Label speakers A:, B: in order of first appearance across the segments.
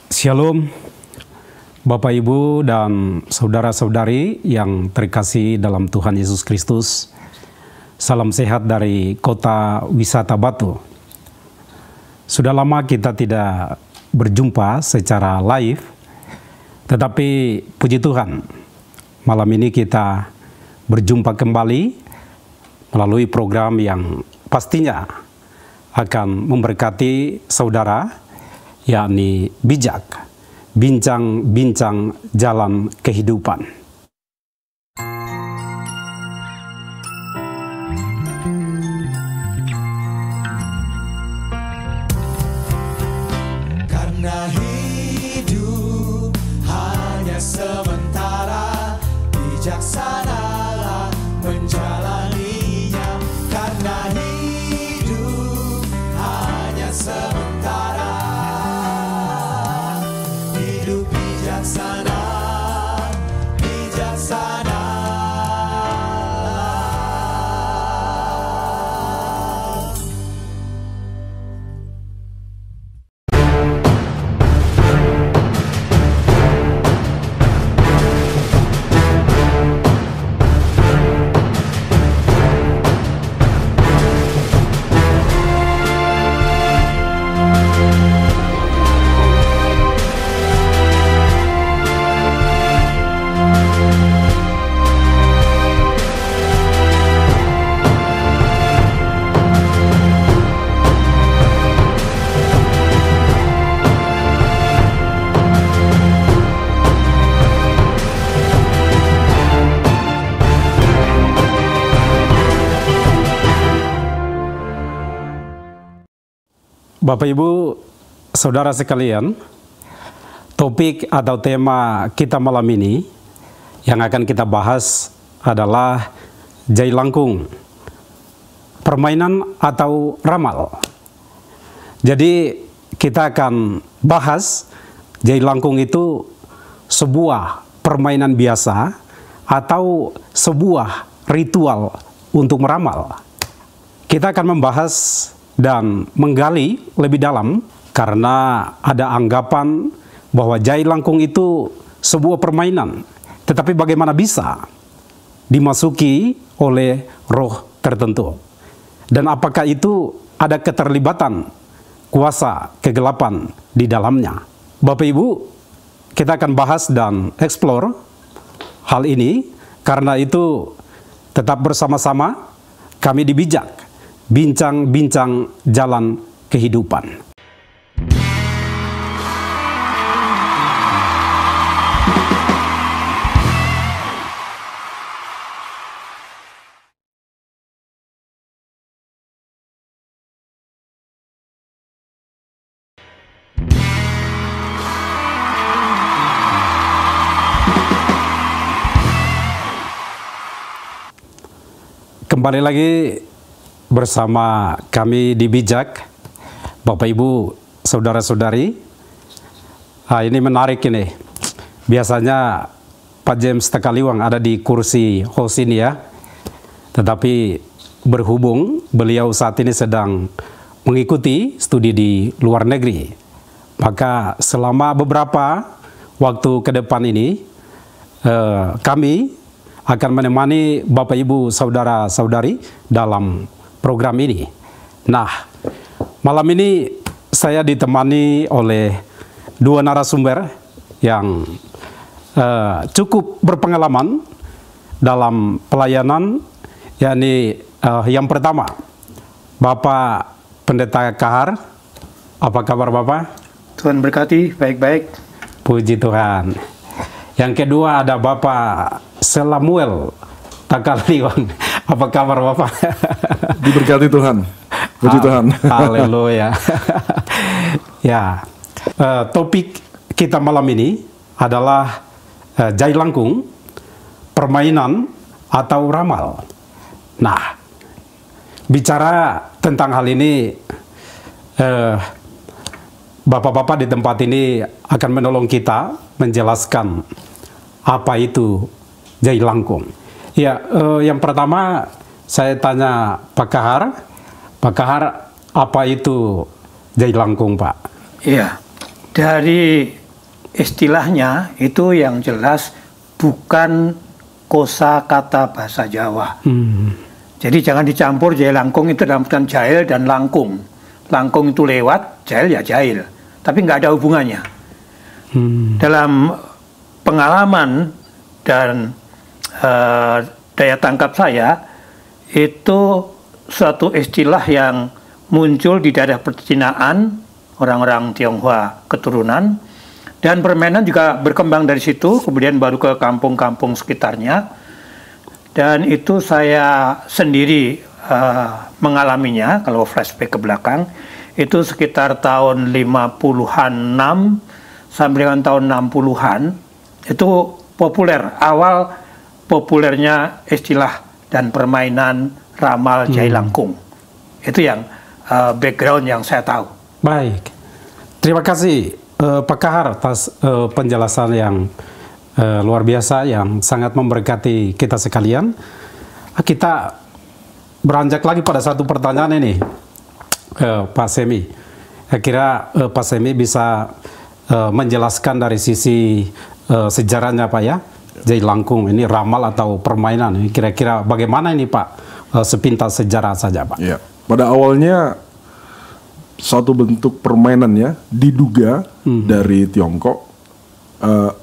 A: Shalom, Bapak Ibu dan saudara-saudari yang terkasih dalam Tuhan Yesus Kristus. Salam sehat dari kota wisata Batu. Sudah lama kita tidak berjumpa secara live, tetapi puji Tuhan, malam ini kita berjumpa kembali melalui program yang pastinya akan memberkati saudara, yakni Bijak, Bincang-Bincang Jalan Kehidupan.
B: Karena hidup hanya sementara, bijaksanalah menjalaninya. Karena hidup hanya sementara, hidup bijaksana, bijaksana.
A: Bapak Ibu, saudara sekalian, topik atau tema kita malam ini yang akan kita bahas adalah jailangkung, permainan atau ramal. Jadi kita akan bahas jailangkung itu sebuah permainan biasa atau sebuah ritual untuk meramal. Kita akan membahas dan menggali lebih dalam karena ada anggapan bahwa jailangkung itu sebuah permainan, tetapi bagaimana bisa dimasuki oleh roh tertentu, dan apakah itu ada keterlibatan kuasa kegelapan di dalamnya. Bapak Ibu, kita akan bahas dan explore hal ini. Karena itu tetap bersama-sama kami di Bijak, Bincang-Bincang Jalan Kehidupan. Kembali lagi bersama kami di Bijak, Bapak Ibu, saudara-saudari. Ini menarik ini. Biasanya Pak James Takaliwang ada di kursi host ini ya. Tetapi berhubung beliau saat ini sedang mengikuti studi di luar negeri, maka selama beberapa waktu ke depan ini kami akan menemani Bapak Ibu saudara-saudari dalam program ini. Nah, malam ini saya ditemani oleh dua narasumber yang cukup berpengalaman dalam pelayanan, yakni yang pertama, Bapak Pendeta Kahar. Apa kabar Bapak?
C: Tuhan berkati, baik-baik.
A: Puji Tuhan. Yang kedua ada Bapak Selamuel Takaliwang. Apa kabar Bapak?
D: Diberkati Tuhan. Puji Tuhan.
A: Haleluya. Ya, topik kita malam ini adalah jailangkung, permainan atau ramal. Nah, bicara tentang hal ini, Bapak-bapak di tempat ini akan menolong kita menjelaskan apa itu jailangkung. Ya, yang pertama saya tanya Pak Kahar. Pak Kahar, apa itu jailangkung, Pak?
C: Iya, dari istilahnya itu yang jelas bukan kosakata bahasa Jawa. Jadi jangan dicampur jahil langkung itu dalam artian jahil dan langkung. Langkung itu lewat, jahil ya jahil. Tapi nggak ada hubungannya. Dalam pengalaman dan daya tangkap saya, itu suatu istilah yang muncul di daerah percinaan orang-orang Tionghoa keturunan, dan permainan juga berkembang dari situ, kemudian baru ke kampung-kampung sekitarnya. Dan itu saya sendiri mengalaminya, kalau flashback ke belakang, itu sekitar tahun 50-an sampai dengan tahun 60-an, itu populer, awal populernya istilah dan permainan ramal jahil langkung. Itu yang background yang saya tahu.
A: Baik, terima kasih Pak Kahar atas penjelasan yang luar biasa, yang sangat memberkati kita sekalian. Kita beranjak lagi pada satu pertanyaan ini, Pak Semi. Saya kira Pak Semi bisa menjelaskan dari sisi sejarahnya, Pak, ya, jahil langkung ini ramal atau permainan. Kira-kira bagaimana ini, Pak, sepintas sejarah saja, Pak?
D: Ya, pada awalnya satu bentuk permainan ya, diduga dari Tiongkok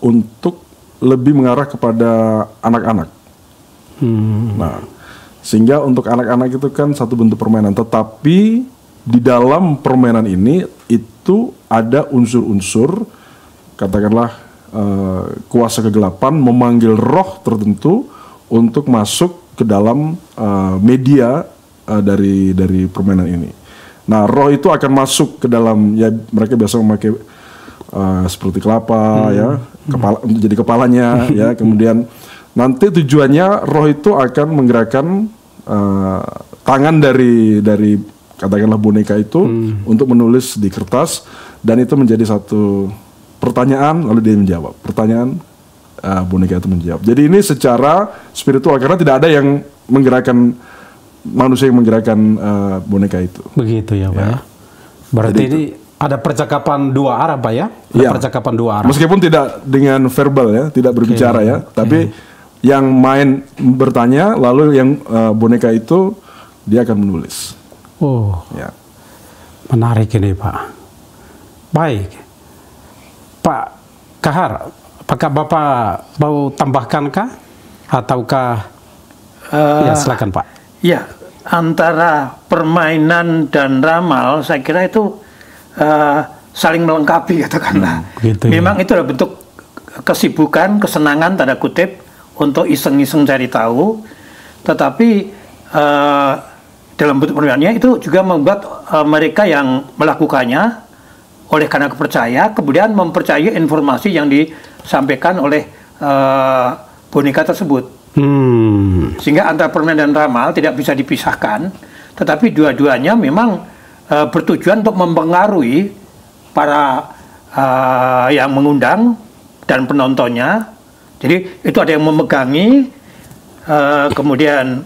D: untuk lebih mengarah kepada anak-anak. Nah, sehingga untuk anak-anak itu kan satu bentuk permainan, tetapi di dalam permainan ini itu ada unsur-unsur, katakanlah kuasa kegelapan memanggil roh tertentu untuk masuk ke dalam media dari permainan ini. Nah, roh itu akan masuk ke dalam, ya mereka biasa memakai seperti kelapa, ya, kepala untuk jadi kepalanya, ya. Kemudian nanti tujuannya roh itu akan menggerakkan tangan dari katakanlah boneka itu untuk menulis di kertas, dan itu menjadi satu pertanyaan lalu dia menjawab. Pertanyaan, boneka itu menjawab. Jadi ini secara spiritual karena tidak ada yang menggerakkan manusia yang menggerakkan boneka itu.
A: Begitu ya, Pak, ya. Berarti ini ada percakapan dua arah, Pak, ya? Ada percakapan dua arah.
D: Meskipun tidak dengan verbal ya, tidak berbicara ya, tapi yang main bertanya, lalu yang boneka itu dia akan menulis.
A: Oh,
D: ya.
A: Menarik ini, Pak. Baik, Pak Kahar, apakah Bapak mau tambahkankah ataukah? Ya, silakan, Pak.
C: Ya, antara permainan dan ramal, saya kira itu saling melengkapi, katakanlah.
A: Gitu,
C: memang itu adalah bentuk kesibukan, kesenangan tanda kutip untuk iseng-iseng cari tahu, tetapi dalam bentuk permainannya itu juga membuat mereka yang melakukannya oleh karena kepercaya, kemudian mempercayai informasi yang disampaikan oleh boneka tersebut. Sehingga antara permainan dan ramal tidak bisa dipisahkan, tetapi dua-duanya memang bertujuan untuk mempengaruhi para yang mengundang dan penontonnya. Jadi itu ada yang memegangi, kemudian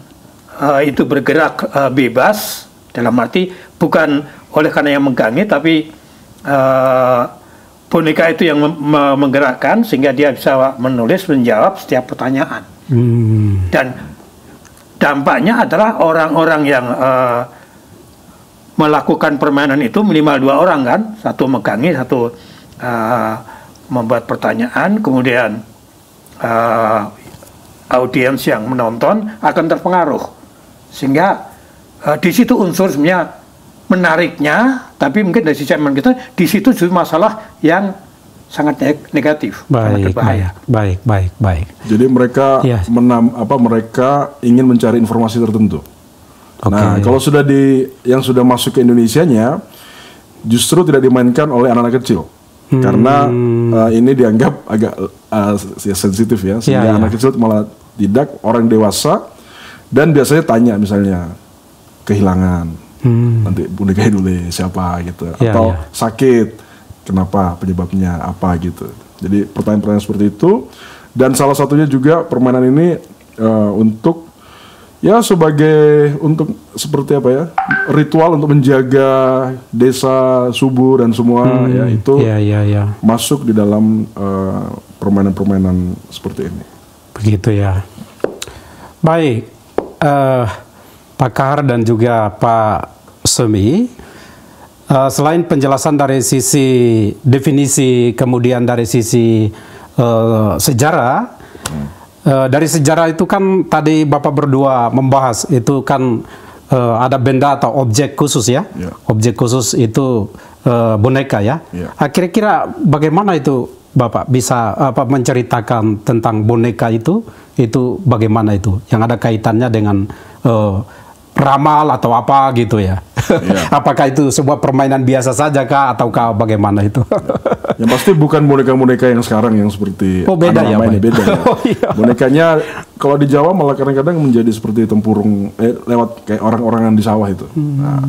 C: itu bergerak bebas, dalam arti bukan oleh karena yang memegangi, tapi boneka itu yang menggerakkan sehingga dia bisa menulis, menjawab setiap pertanyaan. Dan dampaknya adalah orang-orang yang melakukan permainan itu minimal dua orang kan, satu megangi, satu membuat pertanyaan, kemudian audiens yang menonton akan terpengaruh, sehingga di situ unsur sebenarnya menariknya, tapi mungkin dari sisi kita di situ justru masalah yang sangat negatif, sangat berbahaya.
A: Baik.
D: Jadi mereka mereka ingin mencari informasi tertentu. Nah, kalau sudah yang sudah masuk ke Indonesianya, justru tidak dimainkan oleh anak-anak kecil, karena ini dianggap agak sensitif ya, sehingga anak kecil malah tidak, orang dewasa, dan biasanya tanya misalnya kehilangan, nanti boneka dulu siapa gitu, atau sakit. Kenapa, penyebabnya apa gitu. Jadi pertanyaan-pertanyaan seperti itu. Dan salah satunya juga permainan ini untuk Ya sebagai untuk seperti apa ya, ritual untuk menjaga desa subur dan semua ya itu masuk di dalam permainan-permainan seperti ini.
A: Begitu ya. Baik, Pak Kahar dan juga Pak Semi, selain penjelasan dari sisi definisi, kemudian dari sisi sejarah. Dari sejarah itu kan tadi Bapak berdua membahas itu kan ada benda atau objek khusus ya, objek khusus itu boneka ya. Kira-kira bagaimana itu Bapak bisa menceritakan tentang boneka itu bagaimana itu yang ada kaitannya dengan ramal atau apa gitu ya? Apakah itu sebuah permainan biasa saja kah ataukah bagaimana itu?
D: Yang pasti bukan boneka-boneka yang sekarang yang seperti
A: beda ya,
D: ini beda. Ya. Bonekanya kalau di Jawa malah kadang-kadang menjadi seperti tempurung lewat kayak orang-orangan di sawah itu. Nah,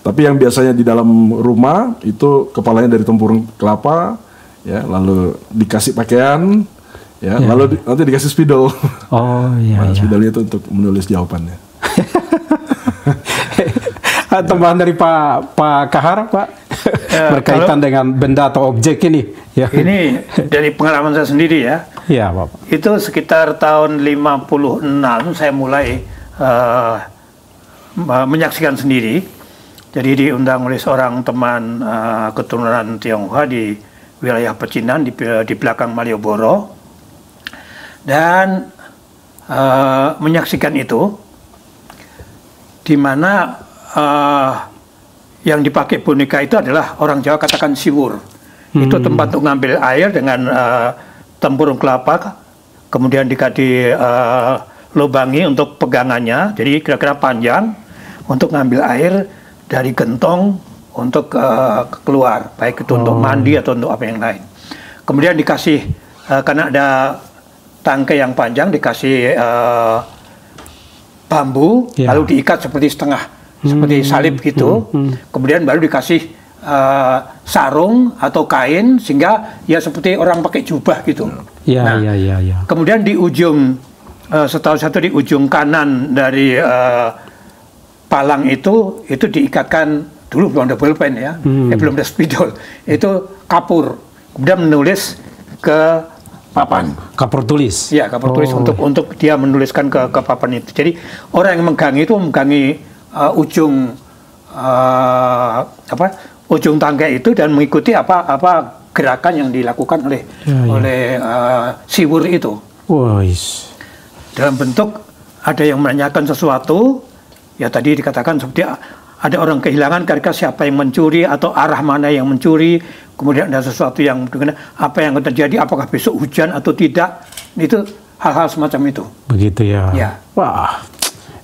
D: tapi yang biasanya di dalam rumah itu kepalanya dari tempurung kelapa, ya, lalu dikasih pakaian, ya, lalu nanti dikasih spidol.
A: Oh iya.
D: Nah, spidolnya itu untuk menulis jawabannya.
A: Tambahan dari Pak Kahar, Pak, berkaitan dengan benda atau objek ini. Ya.
C: Ini dari pengalaman saya sendiri ya.
A: Iya, Bapak.
C: Itu sekitar tahun 56 saya mulai menyaksikan sendiri. Jadi diundang oleh seorang teman keturunan Tionghoa di wilayah Pecinan di belakang Malioboro, dan menyaksikan itu, di mana yang dipakai boneka itu adalah orang Jawa katakan siwur. Itu tempat untuk ngambil air dengan tempurung kelapa, kemudian dikasih lubangi untuk pegangannya, jadi kira-kira panjang untuk ngambil air dari gentong untuk keluar, baik itu untuk mandi atau untuk apa yang lain. Kemudian dikasih karena ada tangkai yang panjang, dikasih bambu, lalu diikat seperti setengah, seperti salib gitu. Kemudian baru dikasih sarung atau kain sehingga ya seperti orang pakai jubah gitu. Kemudian di ujung, setahu satu di ujung kanan dari palang itu diikatkan, dulu belum ada bolpen ya, belum ada spidol, itu kapur. Kemudian menulis ke papan.
A: Kapur tulis.
C: Ya, kapur tulis untuk dia menuliskan ke papan itu. Jadi orang yang memegangi itu memegangi ujung ujung tangkai itu dan mengikuti apa gerakan yang dilakukan oleh siwur itu. Dalam bentuk ada yang menanyakan sesuatu, ya tadi dikatakan seperti ada orang kehilangan kira-kira siapa yang mencuri atau arah mana yang mencuri, kemudian ada sesuatu yang apa yang akan terjadi, apakah besok hujan atau tidak, itu hal-hal semacam itu.
A: Begitu ya. Wah.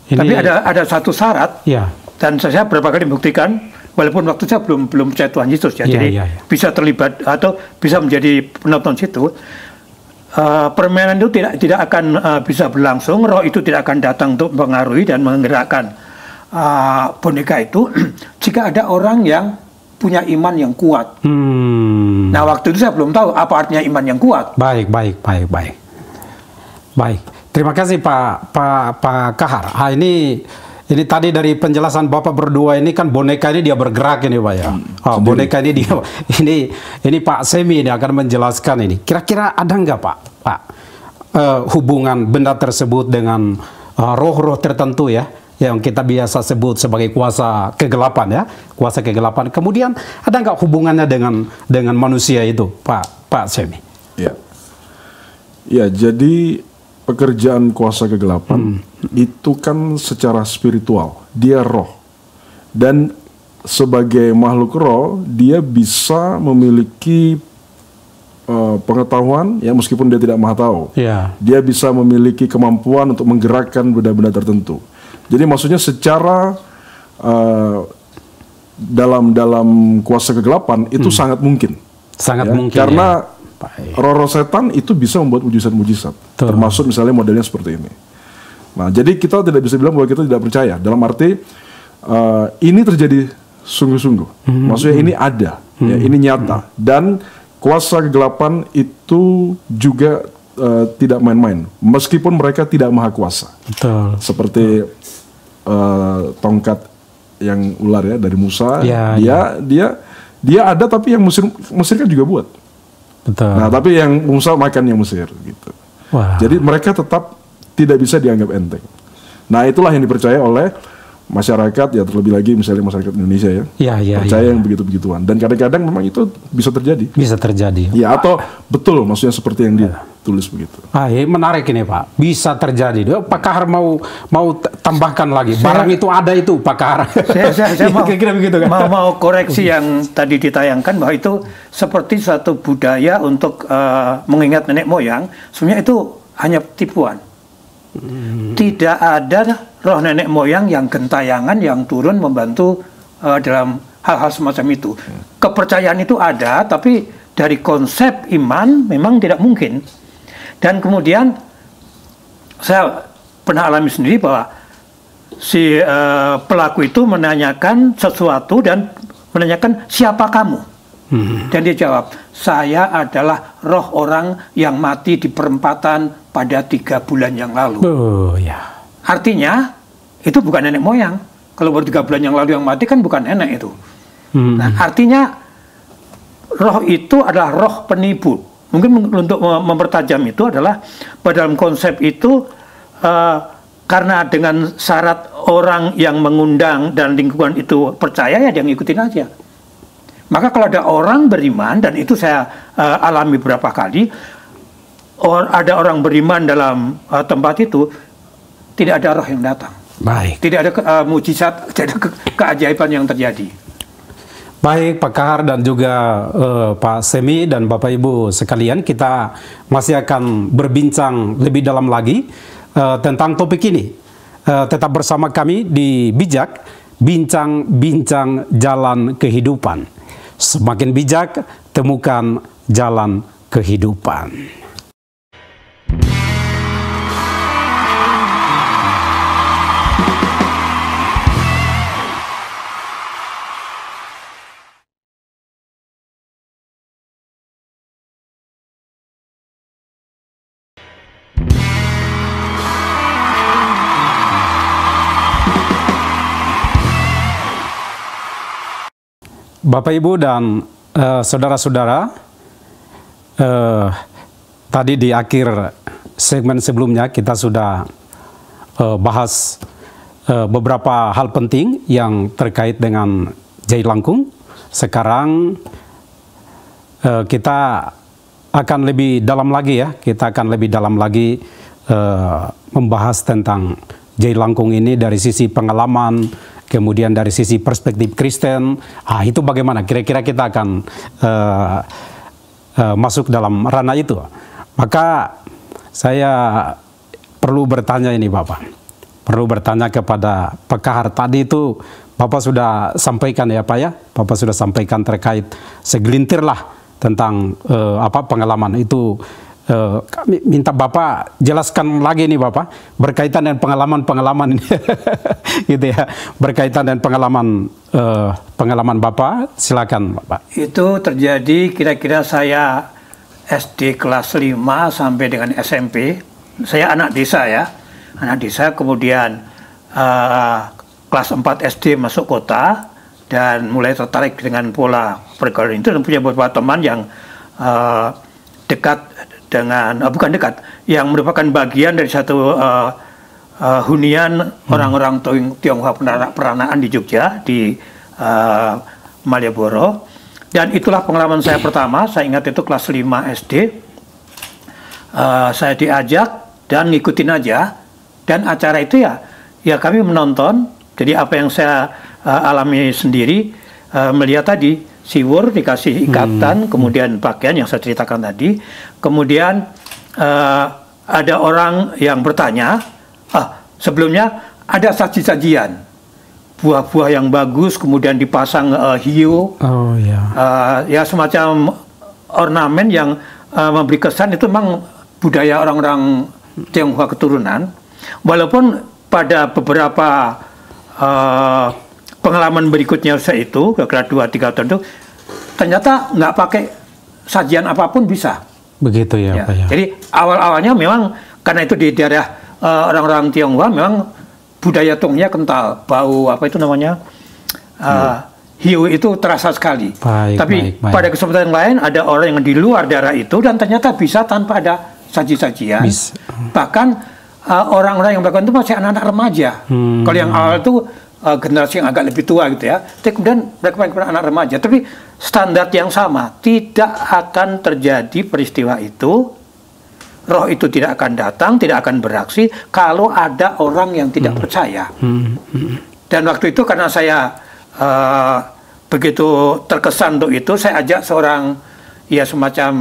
A: Ini... Tapi ada satu syarat, dan saya berapa kali membuktikan, walaupun waktu saya belum percaya Tuhan Yesus ya, jadi bisa terlibat atau bisa menjadi penonton situ. Permainan itu tidak akan bisa berlangsung, roh itu tidak akan datang untuk mempengaruhi dan menggerakkan boneka itu jika ada orang yang punya iman yang kuat. Nah, waktu itu saya belum tahu apa artinya iman yang kuat. Baik. Terima kasih Pak Kahar. Ini tadi dari penjelasan Bapak berdua ini kan boneka ini dia bergerak ini Pak ya. Boneka ini dia ini Pak Semi ini akan menjelaskan ini. Kira-kira ada nggak Pak hubungan benda tersebut dengan roh-roh tertentu ya, yang kita biasa sebut sebagai kuasa kegelapan ya, kuasa kegelapan. Kemudian ada nggak hubungannya dengan manusia itu Pak Semi?
D: Ya, jadi pekerjaan kuasa kegelapan itu kan secara spiritual, dia roh. Dan sebagai makhluk roh, dia bisa memiliki pengetahuan, ya meskipun dia tidak maha tahu. Dia bisa memiliki kemampuan untuk menggerakkan benda-benda tertentu. Jadi maksudnya secara dalam kuasa kegelapan itu sangat mungkin.
A: Sangat mungkin.
D: Karena roh-roh setan itu bisa membuat mujizat-mujizat, termasuk misalnya modelnya seperti ini. Nah, jadi kita tidak bisa bilang bahwa kita tidak percaya. Dalam arti ini terjadi sungguh-sungguh. Maksudnya ini ada, ya, ini nyata. Dan kuasa kegelapan itu juga tidak main-main, meskipun mereka tidak maha kuasa.
A: Betul.
D: Seperti tongkat yang ular ya dari Musa,
A: Ya,
D: dia ada, tapi yang Mesir kan juga buat.
A: Betul.
D: Nah, tapi yang Musa makan yang Mesir gitu.
A: Wah.
D: Jadi mereka tetap tidak bisa dianggap enteng. Nah, itulah yang dipercaya oleh masyarakat, ya terlebih lagi misalnya masyarakat Indonesia ya, percaya yang begitu-begituan, dan kadang-kadang memang itu bisa terjadi.
A: Bisa terjadi.
D: Ya, atau betul maksudnya seperti yang ditulis begitu.
A: Menarik ini Pak, bisa terjadi. Pak Kahar mau tambahkan lagi, barang itu ada itu Pak Kahar.
C: Saya mau,
A: kira-kira begitu kan?
C: mau koreksi yang tadi ditayangkan bahwa itu seperti suatu budaya untuk mengingat nenek moyang. Sebenarnya itu hanya tipuan. Tidak ada roh nenek moyang yang gentayangan yang turun membantu dalam hal-hal semacam itu. Kepercayaan itu ada, tapi dari konsep iman memang tidak mungkin. Dan kemudian saya pernah alami sendiri bahwa si pelaku itu menanyakan sesuatu dan menanyakan siapa kamu. Dan dia jawab, saya adalah roh orang yang mati di perempatan pada 3 bulan yang lalu.
A: Ya.
C: Artinya itu bukan nenek moyang. Kalau baru 3 bulan yang lalu yang mati kan bukan nenek itu. Nah, artinya roh itu adalah roh penipu. Mungkin untuk mempertajam itu adalah pada dalam konsep itu karena dengan syarat orang yang mengundang dan lingkungan itu percaya, ya dia ngikutin aja. Maka kalau ada orang beriman, dan itu saya alami beberapa kali, ada orang beriman dalam tempat itu, tidak ada roh yang datang.
A: Baik.
C: Tidak ada mujizat, tidak ada keajaiban yang terjadi.
A: Baik Pak Kahar dan juga Pak Semi dan Bapak Ibu sekalian, kita masih akan berbincang lebih dalam lagi tentang topik ini. Tetap bersama kami di Bijak, bincang-bincang jalan kehidupan. Semakin bijak, temukan jalan kehidupan. Bapak Ibu dan saudara-saudara, tadi di akhir segmen sebelumnya kita sudah bahas beberapa hal penting yang terkait dengan Jai Langkung. Sekarang kita akan lebih dalam lagi ya, kita akan lebih dalam lagi membahas tentang Jai Langkung ini dari sisi pengalaman, kemudian dari sisi perspektif Kristen. Itu bagaimana? Kira-kira kita akan masuk dalam ranah itu. Maka saya perlu bertanya ini Bapak. Perlu bertanya kepada Pak Kahar. Tadi itu Bapak sudah sampaikan ya Pak ya. Bapak sudah sampaikan terkait segelintir lah tentang pengalaman itu. Kami minta Bapak jelaskan lagi nih Bapak berkaitan dengan pengalaman-pengalaman ini gitu ya, berkaitan dengan pengalaman Bapak. Silakan Bapak.
C: Itu terjadi kira-kira saya SD kelas 5 sampai dengan SMP. Saya anak desa ya, anak desa, kemudian kelas 4 SD masuk kota dan mulai tertarik dengan pola pergaulan itu, dan punya beberapa teman yang dekat dengan bukan dekat, yang merupakan bagian dari satu hunian orang-orang Tionghoa peranaan di Jogja, di Malioboro. Dan itulah pengalaman saya pertama. Saya ingat itu kelas 5 SD. Saya diajak dan ngikutin aja. Dan acara itu ya kami menonton. Jadi apa yang saya alami sendiri, melihat tadi siwur dikasih ikatan, kemudian pakaian yang saya ceritakan tadi, kemudian ada orang yang bertanya, sebelumnya ada saji-sajian, buah-buah yang bagus, kemudian dipasang hiu, ya semacam ornamen yang memberi kesan itu memang budaya orang-orang Tionghoa keturunan, walaupun pada beberapa pengalaman berikutnya saya itu, kira-kira 2-3 tahun itu, ternyata nggak pakai sajian apapun bisa.
A: Begitu ya,
C: Ya.
A: Pak ya.
C: Jadi awal-awalnya memang karena itu di daerah orang-orang Tionghoa memang budaya tongnya kental, bau apa itu namanya hiu itu terasa sekali.
A: Baik,
C: Tapi
A: baik.
C: pada kesempatan lain ada orang yang di luar daerah itu dan ternyata bisa tanpa ada saji-sajian. Bahkan orang-orang yang melakukan itu masih anak-anak remaja. Kalau yang awal itu generasi yang agak lebih tua gitu ya. Tapi kemudian mereka melakukan anak remaja. Tapi standar yang sama, tidak akan terjadi peristiwa itu. Roh itu tidak akan datang, tidak akan beraksi kalau ada orang yang tidak percaya. Dan waktu itu karena saya begitu terkesan untuk itu, saya ajak seorang ya semacam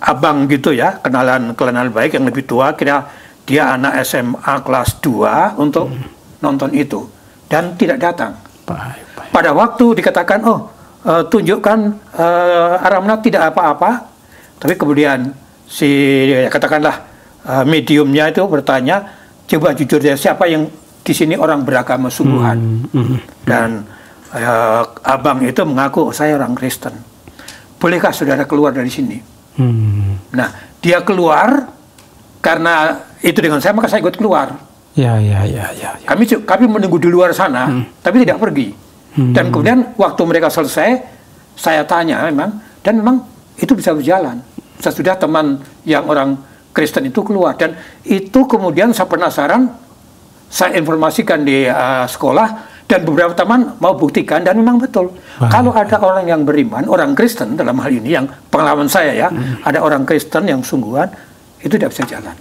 C: abang gitu ya, kenalan baik yang lebih tua, kira dia anak SMA kelas 2 untuk nonton itu dan tidak datang.
A: Baik.
C: Pada waktu dikatakan tunjukkan Aramna tidak apa-apa, tapi kemudian katakanlah mediumnya itu bertanya, coba jujur ya, siapa yang di sini orang beragama sungguhan? Dan abang itu mengaku, saya orang Kristen. Bolehkah saudara keluar dari sini? Nah, dia keluar karena itu dengan saya, maka saya ikut keluar.
A: Ya.
C: Kami menunggu di luar sana, tapi tidak pergi. Dan kemudian waktu mereka selesai, saya tanya dan memang itu bisa berjalan. Sesudah teman yang orang Kristen itu keluar, dan itu kemudian saya penasaran, saya informasikan di sekolah, dan beberapa teman mau buktikan, dan memang betul. Kalau ada orang yang beriman, orang Kristen dalam hal ini, yang pengalaman saya ya, ada orang Kristen yang sungguhan, itu tidak bisa jalan.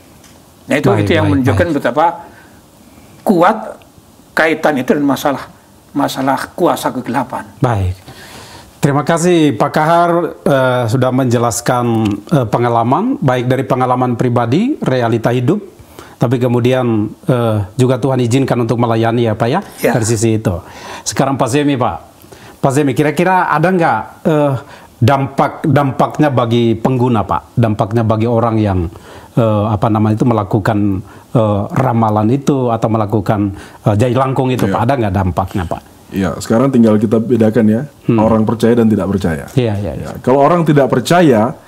C: Nah itu yang menunjukkan betapa kuat kaitan itu dan masalah kuasa kegelapan.
A: Baik. Terima kasih Pak Kahar sudah menjelaskan pengalaman, baik dari pengalaman pribadi, realita hidup, tapi kemudian juga Tuhan izinkan untuk melayani ya Pak ya, dari sisi itu. Sekarang Pak Zemi Pak. Pak Zemi, kira-kira ada nggak dampaknya bagi pengguna Pak? Dampaknya bagi orang yang melakukan ramalan itu atau melakukan jai langkung itu Pak? Ada nggak dampaknya Pak?
D: Ya, sekarang tinggal kita bedakan ya, orang percaya dan tidak percaya.
A: Ya.
D: Kalau orang tidak percaya,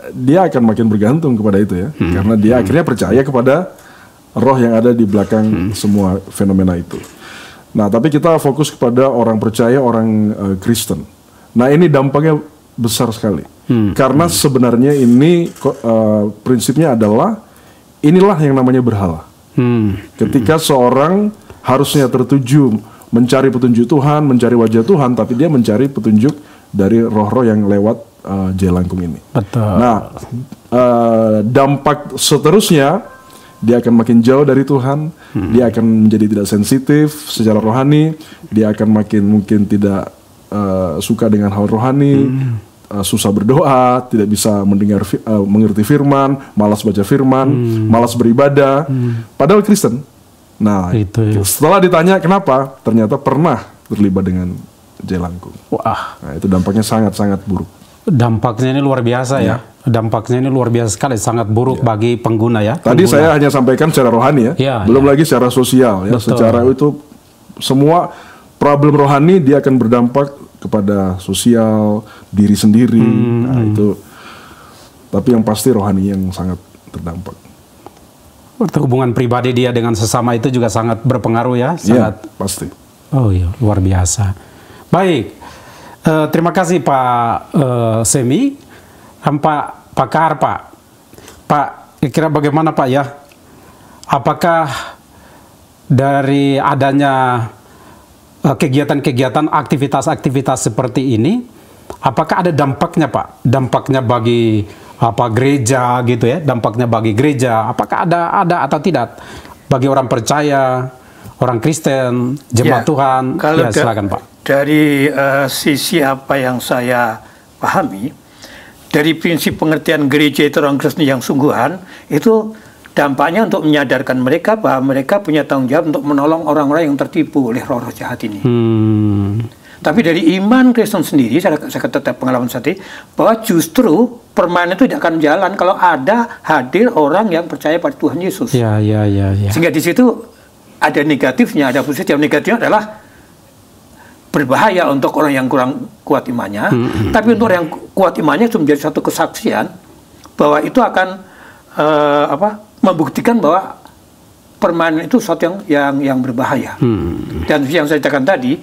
D: dia akan makin bergantung kepada itu ya, karena dia akhirnya percaya kepada roh yang ada di belakang semua fenomena itu. Nah, tapi kita fokus kepada orang percaya, orang Kristen. Nah, ini dampaknya besar sekali, karena sebenarnya ini prinsipnya adalah inilah yang namanya berhala. Ketika seorang harusnya tertuju mencari petunjuk Tuhan, mencari wajah Tuhan, tapi dia mencari petunjuk dari roh-roh yang lewat jai langkung ini.
A: Betul.
D: Nah, dampak seterusnya, dia akan makin jauh dari Tuhan, dia akan menjadi tidak sensitif secara rohani, dia akan makin mungkin tidak suka dengan hal rohani, susah berdoa, tidak bisa mengerti firman, malas baca firman, malas beribadah, padahal Kristen. Nah, setelah ditanya kenapa, ternyata pernah terlibat dengan jai langkung.
A: Wah.
D: Nah, itu dampaknya sangat-sangat buruk.
A: Dampaknya ini luar biasa ya. Dampaknya ini luar biasa sekali, sangat buruk bagi pengguna ya.
D: Tadi saya hanya sampaikan secara rohani ya, belum lagi secara sosial ya.
A: Betul.
D: Secara itu semua problem rohani dia akan berdampak kepada sosial, diri sendiri. Nah, itu. Tapi yang pasti rohani yang sangat terdampak.
A: Hubungan pribadi dia dengan sesama itu juga sangat berpengaruh ya. Sangat.
D: Ya, pasti.
A: Oh iya, luar biasa. Baik, terima kasih Pak Semi, Pak Kahar Pak, kira bagaimana Pak ya? Apakah dari adanya kegiatan-kegiatan, aktivitas-aktivitas seperti ini, apakah ada dampaknya Pak? Dampaknya bagi gereja gitu ya? Dampaknya bagi gereja, apakah ada atau tidak? Bagi orang percaya, orang Kristen, jemaat Tuhan,
C: kalau
A: silakan Pak.
C: Dari sisi apa yang saya pahami, dari prinsip pengertian gereja itu orang Kristen yang sungguhan, itu dampaknya untuk menyadarkan mereka bahwa mereka punya tanggung jawab untuk menolong orang-orang yang tertipu oleh roh-roh jahat ini. Tapi dari iman Kristen sendiri, saya kata pengalaman saya bahwa justru permainan itu tidak akan jalan kalau ada hadir orang yang percaya pada Tuhan Yesus.
A: Ya.
C: Sehingga di situ ada negatifnya, ada positif. Yang negatifnya adalah berbahaya untuk orang yang kurang kuat imannya, tapi untuk orang yang kuat imannya itu menjadi satu kesaksian bahwa itu akan membuktikan bahwa permainan itu sesuatu yang berbahaya. Dan yang saya katakan tadi,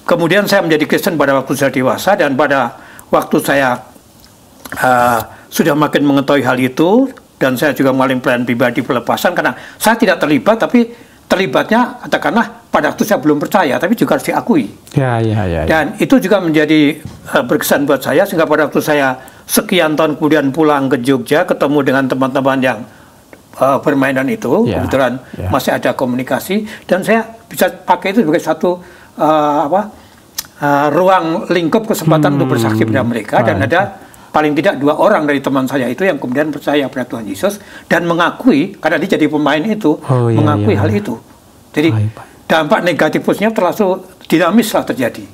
C: kemudian saya menjadi Kristen pada waktu saya dewasa, dan pada waktu saya sudah makin mengetahui hal itu, dan saya juga mengalami pelayanan pribadi pelepasan, karena saya tidak terlibat, tapi terlibatnya katakanlah pada waktu saya belum percaya, tapi juga harus diakui. Dan itu juga menjadi berkesan buat saya, sehingga pada waktu saya sekian tahun kemudian pulang ke Jogja, ketemu dengan teman-teman yang permainan itu, kebetulan masih ada komunikasi, dan saya bisa pakai itu sebagai satu ruang lingkup kesempatan untuk bersaksi pada mereka, dan ada paling tidak 2 orang dari teman saya itu yang kemudian percaya pada Tuhan Yesus dan mengakui, karena dia jadi pemain itu, mengakui hal itu. Jadi dampak negatifnya terlalu dinamis lah terjadi.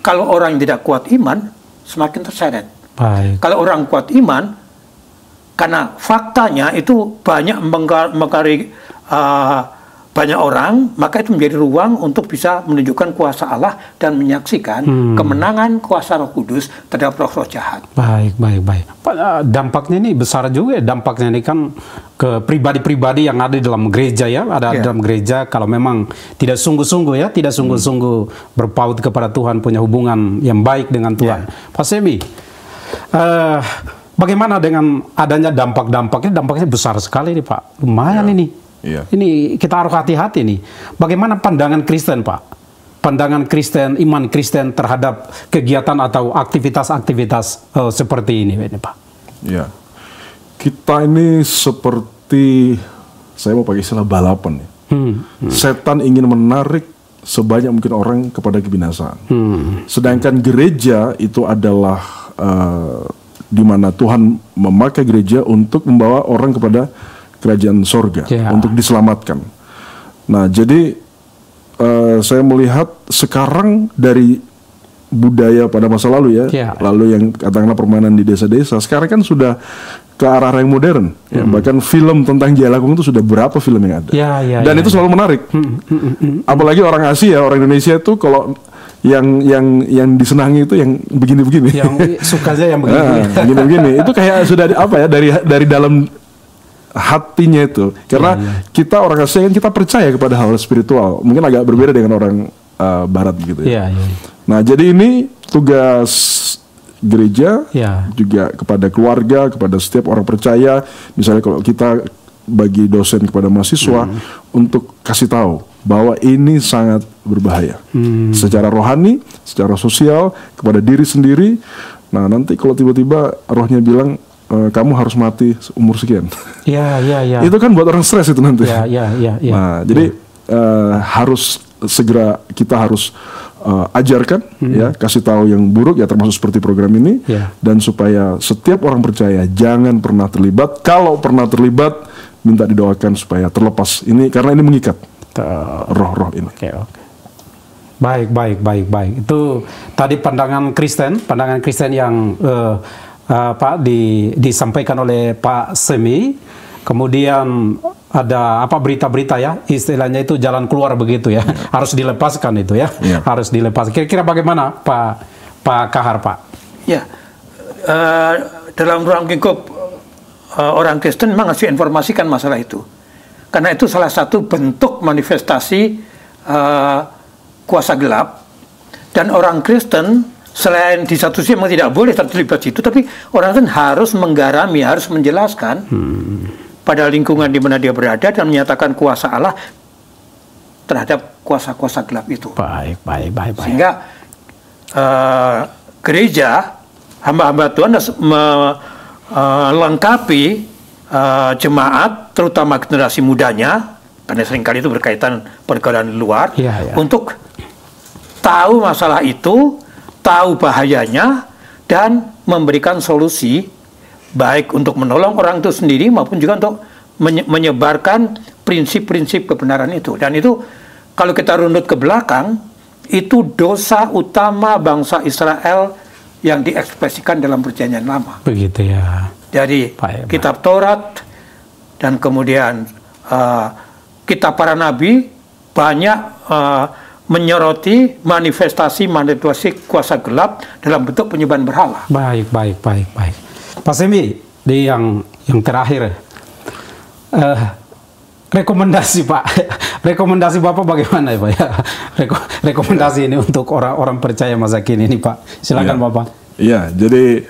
C: Kalau orang yang tidak kuat iman, semakin terseret. Kalau orang kuat iman, karena faktanya itu banyak mengkari banyak orang, maka itu menjadi ruang untuk bisa menunjukkan kuasa Allah dan menyaksikan kemenangan kuasa Roh Kudus terhadap roh-roh jahat.
A: Baik. Dampaknya ini besar juga. Dampaknya ini kan ke pribadi-pribadi yang ada di dalam gereja ya, ada dalam gereja kalau memang tidak sungguh-sungguh berpaut kepada Tuhan, punya hubungan yang baik dengan Tuhan. Pak Semi, bagaimana dengan adanya dampaknya? Dampaknya besar sekali nih Pak. Lumayan ini. Ini kita harus hati-hati nih. Bagaimana pandangan Kristen, Pak? Pandangan Kristen, iman Kristen terhadap kegiatan atau aktivitas-aktivitas seperti ini, Pak? Ya,
D: kita ini seperti, saya mau pakai istilah balapan. Setan ingin menarik sebanyak mungkin orang kepada kebinasaan. Sedangkan gereja itu adalah di mana Tuhan memakai gereja untuk membawa orang kepada kerajaan sorga, untuk diselamatkan. Nah, jadi saya melihat sekarang dari budaya pada masa lalu lalu yang katakanlah permainan di desa-desa, sekarang kan sudah ke arah yang modern. Bahkan film tentang Jailangkung itu sudah berapa film yang ada. Dan itu selalu menarik. Apalagi orang Asia, orang Indonesia itu kalau yang disenangi itu yang begini-begini.
A: Yang sukanya yang begini-begini.
D: Itu kayak sudah dari dalam hatinya itu, karena kita orang Asia kan kita percaya kepada hal spiritual, mungkin agak berbeda dengan orang Barat gitu ya. Nah, jadi ini tugas gereja juga kepada keluarga, kepada setiap orang percaya. Misalnya kalau kita bagi dosen kepada mahasiswa untuk kasih tahu bahwa ini sangat berbahaya secara rohani, secara sosial, kepada diri sendiri. Nah, nanti kalau tiba-tiba rohnya bilang kamu harus mati umur sekian. Itu kan buat orang stres itu nanti. Nah, jadi harus segera kita harus ajarkan, kasih tahu yang buruk ya, termasuk seperti program ini, dan supaya setiap orang percaya jangan pernah terlibat. Kalau pernah terlibat, minta didoakan supaya terlepas ini, karena ini mengikat roh-roh ini.
A: Baik. Itu tadi pandangan Kristen yang Pak disampaikan oleh Pak Semi. Kemudian ada berita-berita ya, istilahnya itu jalan keluar begitu ya, harus dilepaskan itu ya, harus dilepaskan. Kira-kira bagaimana Pak Kahar, Pak? Ya,
C: dalam ruang lingkup orang Kristen memang harus diinformasikan masalah itu, karena itu salah satu bentuk manifestasi kuasa gelap, dan orang Kristen selain di satu sisi memang tidak boleh terlibat situ, tapi orang Kristen harus menggarami, harus menjelaskan pada lingkungan di mana dia berada dan menyatakan kuasa Allah terhadap kuasa-kuasa gelap itu.
A: Baik.
C: Sehingga gereja, hamba-hamba Tuhan melengkapi jemaat, terutama generasi mudanya, karena seringkali itu berkaitan pergaulan luar, untuk tahu masalah itu, tahu bahayanya, dan memberikan solusi baik untuk menolong orang itu sendiri maupun juga untuk menyebarkan prinsip-prinsip kebenaran itu. Dan itu kalau kita runut ke belakang, itu dosa utama bangsa Israel yang diekspresikan dalam Perjanjian Lama.
A: Begitu ya.
C: Dari kitab Taurat dan kemudian kitab para nabi banyak menyoroti manifestasi kuasa gelap dalam bentuk penyembahan berhala.
A: Baik. Pak Semi, di yang terakhir, rekomendasi Pak, rekomendasi Bapak bagaimana ya Pak? Ya, rekomendasi ini untuk orang-orang percaya masa kini ini Pak. Silakan Bapak.
D: Iya, jadi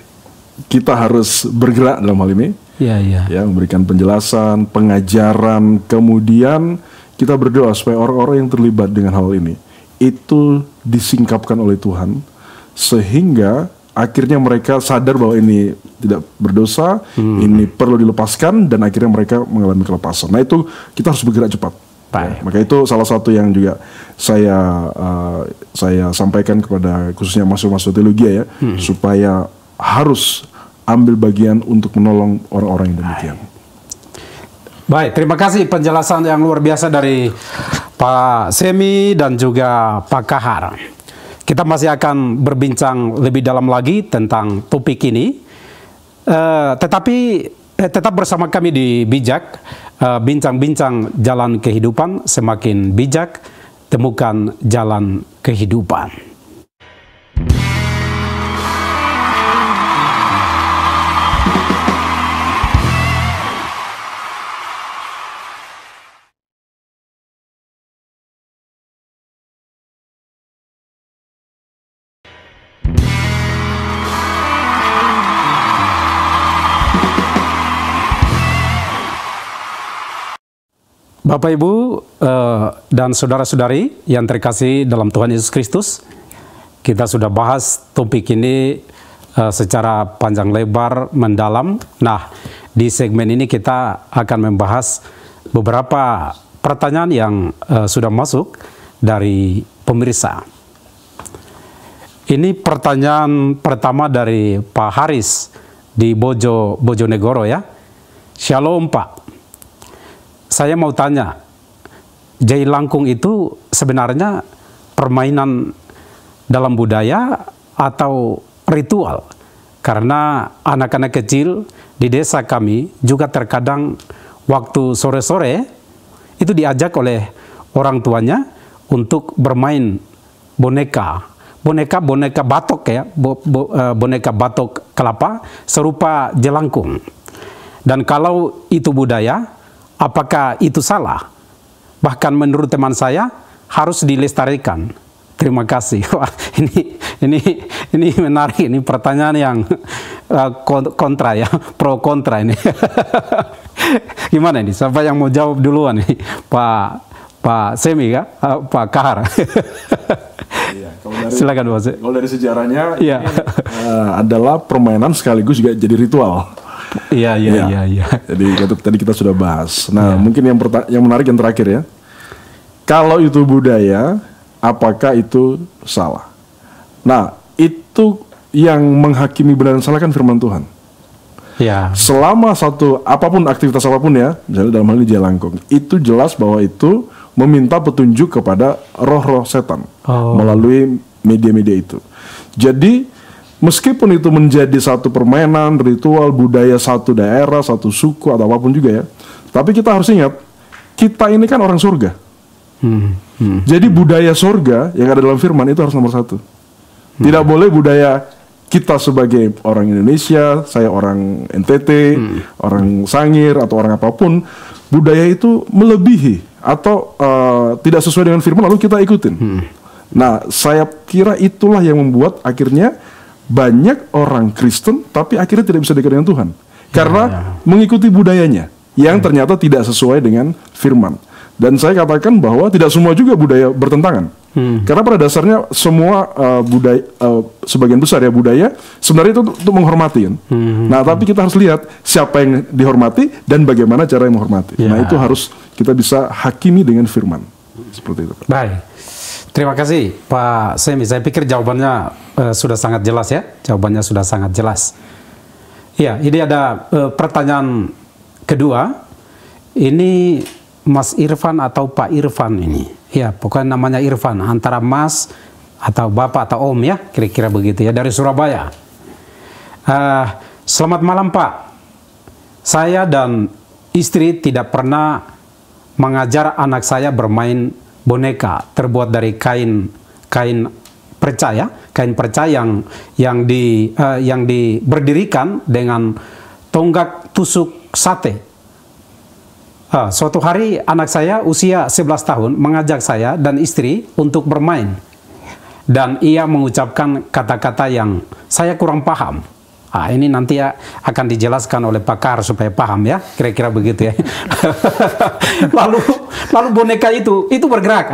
D: kita harus bergerak dalam hal ini.
A: Iya.
D: Ya, memberikan penjelasan, pengajaran, kemudian kita berdoa supaya orang-orang yang terlibat dengan hal ini itu disingkapkan oleh Tuhan, sehingga akhirnya mereka sadar bahwa ini tidak berdosa, ini perlu dilepaskan, dan akhirnya mereka mengalami kelepasan. Nah, itu kita harus bergerak cepat. Ya, maka itu salah satu yang juga saya sampaikan kepada khususnya mahasiswa teologi ya, supaya harus ambil bagian untuk menolong orang-orang yang demikian.
A: Baik, terima kasih penjelasan yang luar biasa dari Pak Semi dan juga Pak Kahar. Kita masih akan berbincang lebih dalam lagi tentang topik ini. Tetapi tetap bersama kami di Bijak, bincang-bincang jalan kehidupan, semakin bijak, temukan jalan kehidupan. Bapak, Ibu, dan saudara-saudari yang terkasih dalam Tuhan Yesus Kristus, kita sudah bahas topik ini secara panjang lebar, mendalam. Nah, di segmen ini kita akan membahas beberapa pertanyaan yang sudah masuk dari pemirsa. Ini pertanyaan pertama dari Pak Haris di Bojonegoro ya. Shalom Pak. Saya mau tanya, jai langkung itu sebenarnya permainan dalam budaya atau ritual? Karena anak-anak kecil di desa kami juga terkadang waktu sore-sore itu diajak oleh orang tuanya untuk bermain boneka batok ya, boneka batok kelapa serupa jelangkung. Dan kalau itu budaya, apakah itu salah? Bahkan menurut teman saya harus dilestarikan. Terima kasih. Wah, ini menarik. Ini pertanyaan yang kontra ya, pro kontra ini. Gimana ini? Siapa yang mau jawab duluan nih? Pak Semi ya, Pak Kahar.
D: Iya,
A: silakan Pak.
D: Kalau dari sejarahnya,
A: iya.
D: Adalah permainan sekaligus juga jadi ritual.
A: Iya.
D: Jadi tadi kita sudah bahas. Nah, mungkin yang menarik yang terakhir ya. Kalau itu budaya, apakah itu salah? Nah, itu yang menghakimi benar dan salah kan firman Tuhan.
A: Ya.
D: Selama apapun aktivitas apapun ya, misalnya dalam hal ini jelangkung, itu jelas bahwa itu meminta petunjuk kepada roh-roh setan melalui media-media itu. Jadi meskipun itu menjadi satu permainan, ritual, budaya satu daerah, satu suku, atau apapun juga ya. Tapi kita harus ingat, kita ini kan orang surga. Jadi budaya surga yang ada dalam firman itu harus nomor satu. Tidak boleh budaya kita sebagai orang Indonesia, saya orang NTT, orang Sangir, atau orang apapun, budaya itu melebihi atau tidak sesuai dengan firman lalu kita ikutin. Nah, saya kira itulah yang membuat akhirnya banyak orang Kristen tapi akhirnya tidak bisa dekat dengan Tuhan karena mengikuti budayanya yang ternyata tidak sesuai dengan firman. Dan saya katakan bahwa tidak semua juga budaya bertentangan. Karena pada dasarnya semua budaya, sebagian besar ya budaya sebenarnya itu untuk menghormati kan. Nah, tapi kita harus lihat siapa yang dihormati dan bagaimana cara yang menghormati. Nah, itu harus kita bisa hakimi dengan firman. Seperti itu.
A: Baik. Terima kasih Pak Semi. Saya pikir jawabannya sudah sangat jelas ya. Jawabannya sudah sangat jelas. Ya, ini ada pertanyaan kedua. Ini Mas Irfan atau Pak Irfan ini. Ya, pokoknya namanya Irfan. Antara Mas atau Bapak atau Om ya. Kira-kira begitu ya. Dari Surabaya. Selamat malam Pak. Saya dan istri tidak pernah mengajar anak saya bermain boneka terbuat dari kain perca yang berdirikan dengan tonggak tusuk sate. Suatu hari anak saya usia 11 tahun mengajak saya dan istri untuk bermain. Dan ia mengucapkan kata-kata yang saya kurang paham. Ini nanti akan dijelaskan oleh pakar supaya paham ya, kira-kira begitu ya. lalu boneka itu bergerak.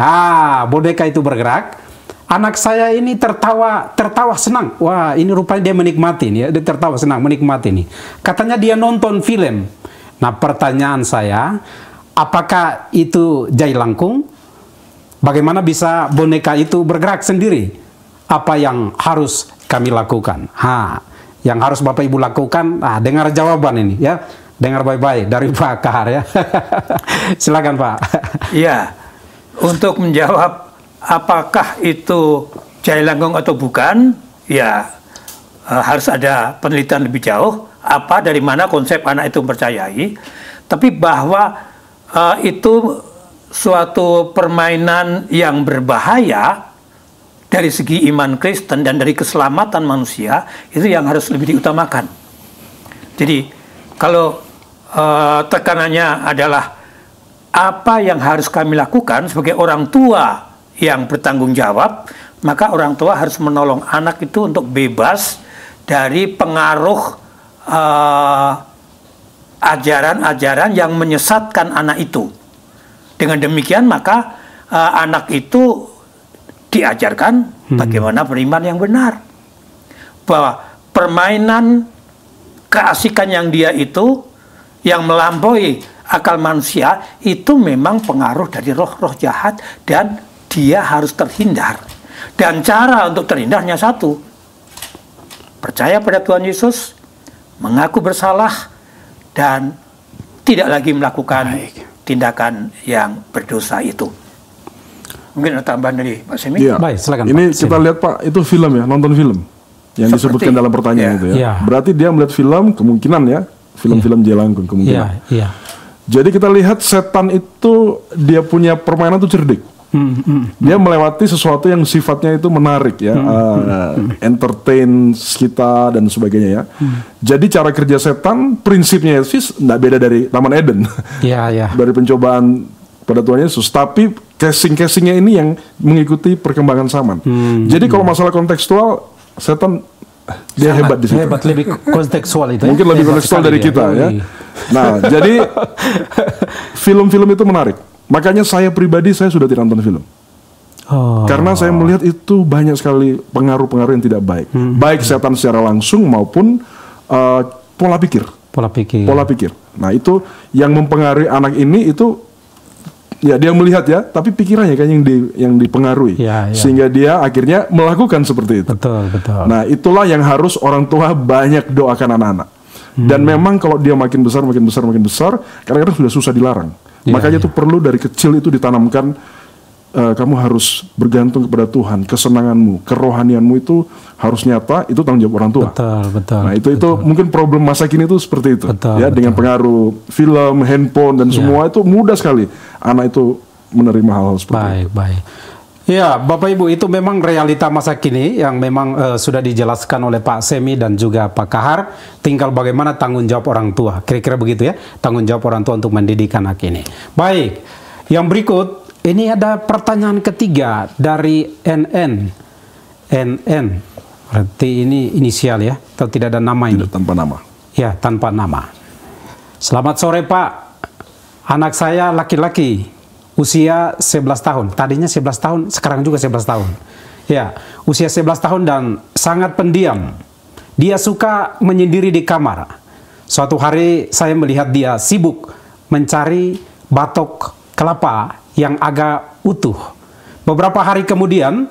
A: Boneka itu bergerak. Anak saya ini tertawa senang. Wah, ini rupanya dia menikmati nih ya, dia tertawa senang menikmati nih. Katanya dia nonton film. Nah, pertanyaan saya, apakah itu jai langkung? Bagaimana bisa boneka itu bergerak sendiri? Apa yang harus kami lakukan? Yang harus Bapak Ibu lakukan, dengar jawaban ini ya. Dengar baik-baik dari Pak Kahar ya. Silakan Pak.
C: Iya, untuk menjawab apakah itu jai langkung atau bukan, ya harus ada penelitian lebih jauh. Dari mana konsep anak itu mempercayai. Tapi bahwa itu suatu permainan yang berbahaya dari segi iman Kristen dan dari keselamatan manusia, itu yang harus lebih diutamakan. Jadi kalau tekanannya adalah apa yang harus kami lakukan sebagai orang tua yang bertanggung jawab, maka orang tua harus menolong anak itu untuk bebas dari pengaruh ajaran-ajaran yang menyesatkan anak itu. Dengan demikian maka anak itu diajarkan bagaimana beriman yang benar, bahwa permainan keasikan yang dia itu yang melampaui akal manusia itu memang pengaruh dari roh-roh jahat dan dia harus terhindar. Dan cara untuk terhindarnya satu, percaya pada Tuhan Yesus, mengaku bersalah, dan tidak lagi melakukan tindakan yang berdosa itu. Mungkin ada tambahan dari Pak Semi?
D: Ya.
A: Baik, silakan
D: Ini
A: Pak.
D: kita lihat Pak, itu film ya, nonton film yang disebutkan dalam pertanyaan itu ya.
A: Ya.
D: Berarti dia melihat film, kemungkinan ya, film-film jai langkung kemungkinan.
A: Iya.
D: Jadi kita lihat setan itu dia punya permainan itu cerdik. Dia melewati sesuatu yang sifatnya itu menarik ya, entertain kita dan sebagainya ya. Jadi cara kerja setan prinsipnya sih tidak beda dari Taman Eden.
A: Iya.
D: Dari pencobaan pada Tuhan Yesus, tapi casing-casingnya ini yang mengikuti perkembangan zaman. Jadi kalau masalah kontekstual, setan dia hebat di situ.
A: Hebat, lebih kontekstual itu.
D: Mungkin lebih kontekstual dari kita ya. Nah, jadi film-film itu menarik. Makanya saya pribadi saya sudah tidak nonton film. Karena saya melihat itu banyak sekali pengaruh-pengaruh yang tidak baik. Baik setan secara langsung maupun pola pikir. Pola pikir. Nah, itu yang mempengaruhi anak ini itu ya dia melihat ya, tapi pikirannya kan yang dipengaruhi. Sehingga dia akhirnya melakukan seperti itu.
A: Betul.
D: Nah, itulah yang harus orang tua banyak doakan anak-anak. Dan memang kalau dia makin besar, kadang-kadang sudah susah dilarang. Makanya itu perlu dari kecil itu ditanamkan, kamu harus bergantung kepada Tuhan, kesenanganmu, kerohanianmu itu harus nyata, itu tanggung jawab orang tua.
A: Betul.
D: Nah itu mungkin problem masa kini itu seperti itu. Dengan pengaruh film, handphone dan semua itu mudah sekali anak itu menerima hal-hal seperti itu.
A: Baik. Ya, Bapak Ibu, itu memang realita masa kini yang memang sudah dijelaskan oleh Pak Semi dan juga Pak Kahar. Tinggal bagaimana tanggung jawab orang tua. Kira-kira begitu ya, tanggung jawab orang tua untuk mendidik anak ini. Baik, yang berikut, ini ada pertanyaan ketiga dari NN. Berarti ini inisial ya, atau tidak ada nama ini?
D: Tidak, tanpa nama.
A: Ya, tanpa nama. Selamat sore Pak, anak saya laki-laki. Usia 11 tahun, tadinya 11 tahun, sekarang juga 11 tahun. Ya, usia 11 tahun dan sangat pendiam. Dia suka menyendiri di kamar. Suatu hari saya melihat dia sibuk mencari batok kelapa yang agak utuh. Beberapa hari kemudian,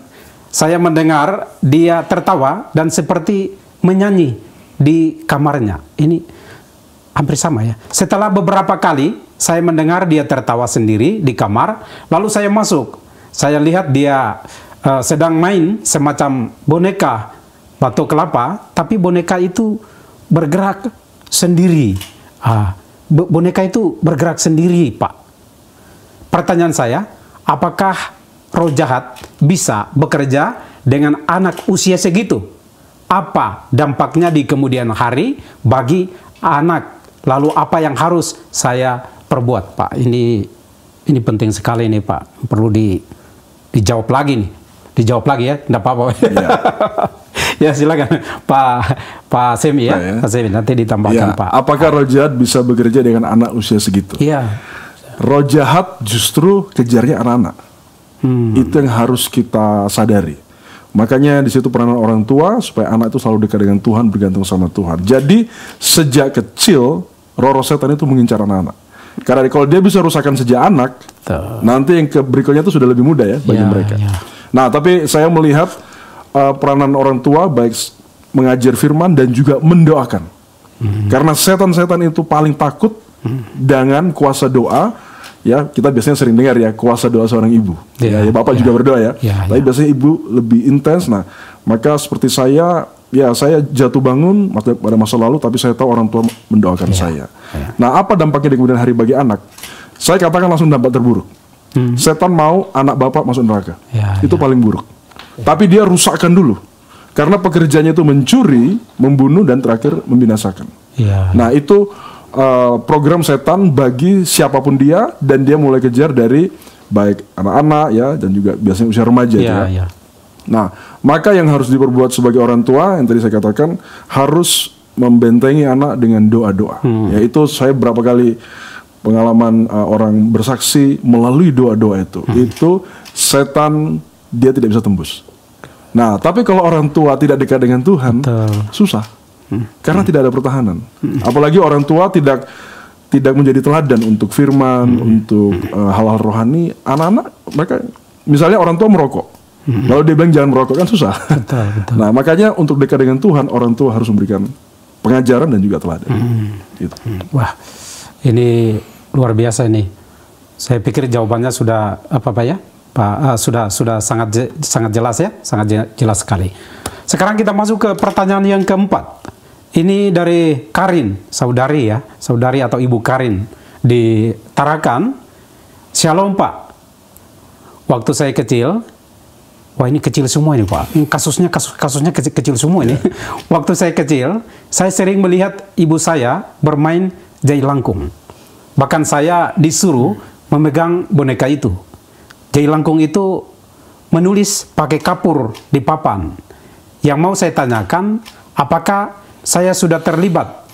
A: saya mendengar dia tertawa dan seperti menyanyi di kamarnya. Ini hampir sama ya. Setelah beberapa kali, saya mendengar dia tertawa sendiri di kamar, lalu saya masuk. Saya lihat dia sedang main semacam boneka batok kelapa, tapi boneka itu bergerak sendiri. Boneka itu bergerak sendiri, Pak. Pertanyaan saya, apakah roh jahat bisa bekerja dengan anak usia segitu? Apa dampaknya di kemudian hari bagi anak? Lalu apa yang harus saya perbuat, Pak? Ini penting sekali nih, Pak. Perlu dijawab lagi nih. Dijawab lagi ya, enggak apa-apa.
D: Iya.
A: Ya silakan Pak Semi ya. Pak Semi nanti ditambahkan, Pak.
D: Apakah roh jahat bisa bekerja dengan anak usia segitu?
A: Iya.
D: Roh jahat justru kejarnya anak-anak. Itu yang harus kita sadari. Makanya di situ peranan orang tua supaya anak itu selalu dekat dengan Tuhan, bergantung sama Tuhan. Jadi sejak kecil roh setan itu mengincar anak-anak. Karena kalau dia bisa rusakkan sejak anak, nanti yang berikutnya itu sudah lebih mudah ya bagi mereka. Nah, tapi saya melihat peranan orang tua baik mengajar firman dan juga mendoakan. Karena setan-setan itu paling takut dengan kuasa doa. Ya, kita biasanya sering dengar ya kuasa doa seorang ibu. Ya bapak juga berdoa ya. Tapi biasanya ibu lebih intens. Nah, maka seperti saya jatuh bangun pada masa lalu, tapi saya tahu orang tua mendoakan saya. Nah, apa dampaknya di kemudian hari bagi anak? Saya katakan langsung dampak terburuk. Setan mau anak bapak masuk neraka. Itu paling buruk. Tapi dia rusakkan dulu. Karena pekerjaannya itu mencuri, membunuh, dan terakhir membinasakan. Nah, itu program setan bagi siapapun dia, dan dia mulai kejar dari baik anak-anak ya, dan juga biasanya usia remaja ya. Nah, maka yang harus diperbuat sebagai orang tua yang tadi saya katakan harus membentengi anak dengan doa-doa. Yaitu saya berapa kali pengalaman orang bersaksi melalui doa-doa itu setan dia tidak bisa tembus. Nah, tapi kalau orang tua tidak dekat dengan Tuhan, susah. Karena tidak ada pertahanan. Apalagi orang tua tidak menjadi teladan untuk firman, untuk hal-hal rohani. Anak-anak mereka, misalnya orang tua merokok, kalau dia bilang jangan merokok kan susah. Betul. Nah, makanya untuk dekat dengan Tuhan, orang tua harus memberikan pengajaran dan juga teladan. Gitu.
A: Wah, ini luar biasa ini. Saya pikir jawabannya sudah apa ya, Pak? Sudah sangat jelas ya, sangat jelas sekali. Sekarang kita masuk ke pertanyaan yang keempat. Ini dari Karin, saudari atau Ibu Karin di Tarakan. Shalom Pak. Waktu saya kecil, wah ini kecil semua ini Pak. Kasusnya kecil semua ini. Waktu saya kecil, saya sering melihat ibu saya bermain jai langkung. Bahkan saya disuruh memegang boneka itu. Jai langkung itu menulis pakai kapur di papan. Yang mau saya tanyakan, apakah saya sudah terlibat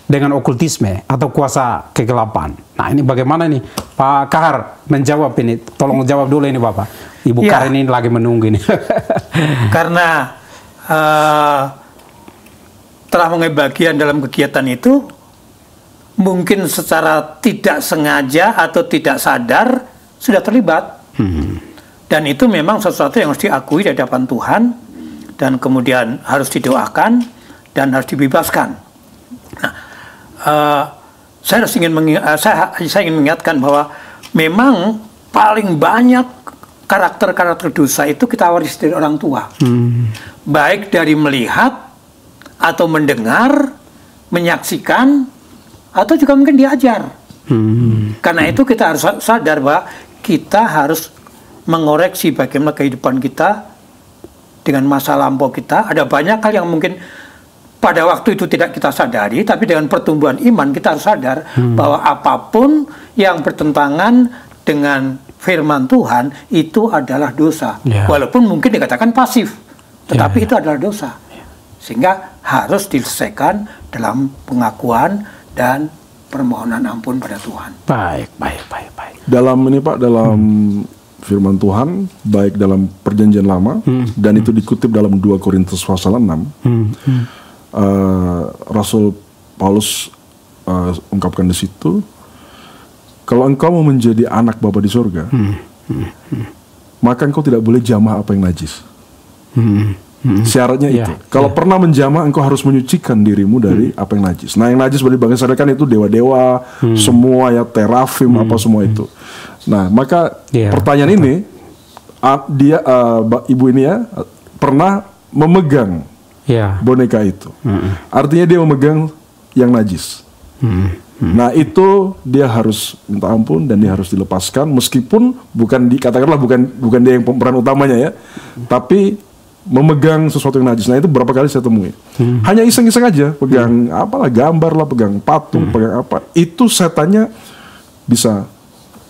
A: dengan okultisme atau kuasa kegelapan? Nah, ini bagaimana nih Pak Kahar menjawab ini? Tolong jawab dulu ini Bapak. Ibu Karin ini lagi menunggu ini.
C: Karena telah mengambil bagian dalam kegiatan itu, mungkin secara tidak sengaja atau tidak sadar sudah terlibat. Dan itu memang sesuatu yang harus diakui di hadapan Tuhan, dan kemudian harus didoakan dan harus dibebaskan. Nah, saya ingin mengingatkan bahwa memang paling banyak karakter-karakter dosa itu kita waris dari orang tua. Baik dari melihat atau mendengar, menyaksikan, atau juga mungkin diajar. Karena itu kita harus sadar bahwa kita harus mengoreksi bagaimana kehidupan kita dengan masa lampau kita. Ada banyak hal yang mungkin pada waktu itu tidak kita sadari, tapi dengan pertumbuhan iman kita harus sadar bahwa apapun yang bertentangan dengan firman Tuhan itu adalah dosa. Walaupun mungkin dikatakan pasif, tetapi itu adalah dosa. Sehingga harus diselesaikan dalam pengakuan dan permohonan ampun pada Tuhan.
A: Baik.
D: Dalam ini Pak, dalam firman Tuhan, baik dalam perjanjian lama, dan itu dikutip dalam 2 Korintus pasal 6, Rasul Paulus ungkapkan di situ, kalau engkau mau menjadi anak Bapa di surga, maka engkau tidak boleh jamah apa yang najis. Syaratnya itu. Kalau pernah menjamah, engkau harus menyucikan dirimu dari apa yang najis. Nah, yang najis bagi bangsa Israel kan itu dewa-dewa, semua ya, terafim, apa semua itu. Nah, maka pertanyaan ini, ibu ini ya pernah memegang boneka itu. Artinya dia memegang yang najis. Nah itu dia harus minta ampun dan dia harus dilepaskan, meskipun katakanlah bukan dia yang pemeran utamanya ya, tapi memegang sesuatu yang najis. Nah itu berapa kali saya temui. Hanya iseng-iseng aja, pegang apalah gambar lah, pegang patung, pegang apa, itu setannya bisa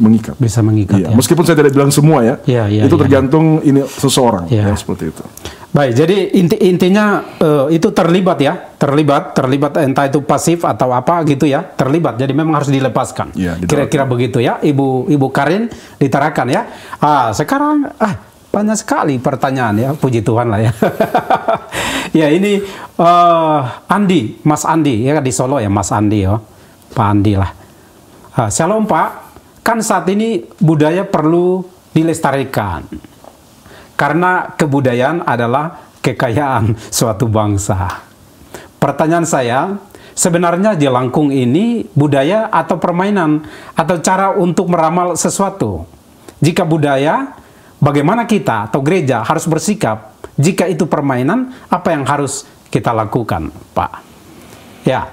D: mengikat.
A: Bisa mengikat.
D: Iya,
A: Ya.
D: meskipun saya tidak bilang semua ya, itu tergantung ini seseorang ya, seperti itu.
A: Baik, jadi intinya itu terlibat entah itu pasif atau apa gitu ya, terlibat. Jadi memang harus dilepaskan.
D: Ya,
A: kira-kira begitu ya, Ibu Karin ditarakan ya. Sekarang banyak sekali pertanyaan ya, puji Tuhan lah ya. Ya ini Mas Andi ya di Solo ya, Mas Andi ya, Pak Andi lah. Shalom Pak. Kan saat ini budaya perlu dilestarikan. Karena kebudayaan adalah kekayaan suatu bangsa. Pertanyaan saya, sebenarnya jelangkung ini budaya atau permainan atau cara untuk meramal sesuatu? Jika budaya, bagaimana kita atau gereja harus bersikap? Jika itu permainan, apa yang harus kita lakukan, Pak? Ya,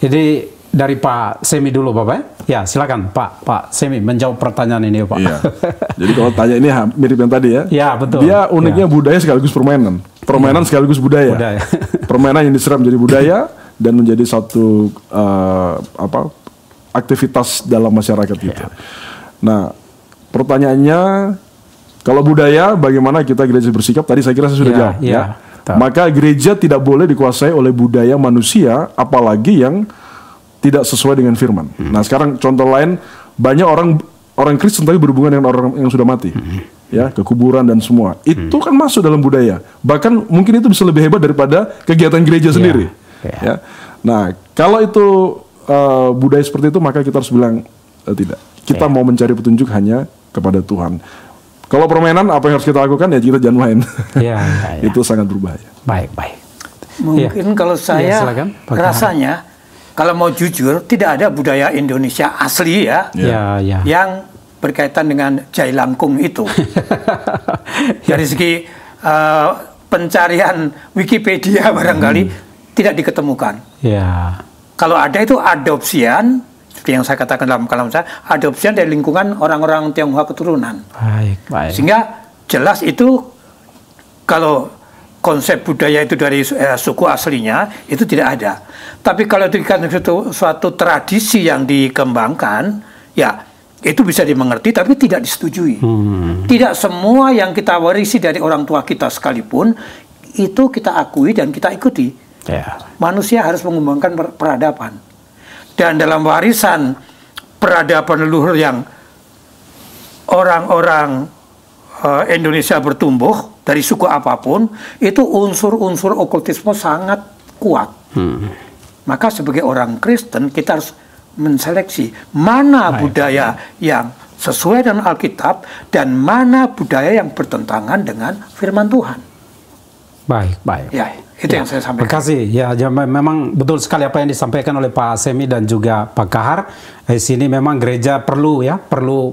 A: jadi dari Pak Semi dulu, Bapak. Ya, silakan Pak Semi menjawab pertanyaan ini, Pak.
D: Iya. Jadi kalau tanya ini mirip yang tadi ya.
A: Ya, betul.
D: Dia uniknya budaya sekaligus permainan. Permainan sekaligus budaya. Permainan yang diserap menjadi budaya dan menjadi satu aktivitas dalam masyarakat kita. Nah, pertanyaannya, kalau budaya bagaimana kita gereja bersikap? Tadi saya kira saya sudah jawab ya. Maka gereja tidak boleh dikuasai oleh budaya manusia, apalagi yang tidak sesuai dengan firman. Nah sekarang contoh lain, banyak orang Kristen tapi berhubungan dengan orang yang sudah mati, ya, ke kuburan dan semua. Itu kan masuk dalam budaya. Bahkan mungkin itu bisa lebih hebat daripada kegiatan gereja sendiri. Ya. Nah kalau itu budaya seperti itu, maka kita harus bilang tidak. Kita mau mencari petunjuk hanya kepada Tuhan. Kalau permainan, apa yang harus kita lakukan ya kita jangan main. Itu sangat berbahaya.
A: Baik.
C: Mungkin kalau saya rasanya, kalau mau jujur, tidak ada budaya Indonesia asli ya, yang berkaitan dengan jailangkung itu. Dari segi pencarian Wikipedia barangkali tidak diketemukan. Kalau ada itu adopsian, seperti yang saya katakan dalam kalam saya, adopsian dari lingkungan orang-orang Tionghoa keturunan.
A: Baik.
C: Sehingga jelas itu kalau konsep budaya itu dari suku aslinya itu tidak ada. Tapi kalau itu suatu tradisi yang dikembangkan, ya itu bisa dimengerti tapi tidak disetujui. Tidak semua yang kita warisi dari orang tua kita sekalipun itu kita akui dan kita ikuti. Manusia harus mengembangkan peradaban. Dan dalam warisan peradaban leluhur yang orang-orang Indonesia bertumbuh dari suku apapun, itu unsur-unsur okultisme sangat kuat. Maka sebagai orang Kristen kita harus menseleksi mana budaya yang sesuai dengan Alkitab dan mana budaya yang bertentangan dengan firman Tuhan.
A: Baik.
C: Ya, itu yang saya sampaikan.
A: Terima kasih. Ya, memang betul sekali apa yang disampaikan oleh Pak Semi dan juga Pak Kahar. Di sini memang gereja perlu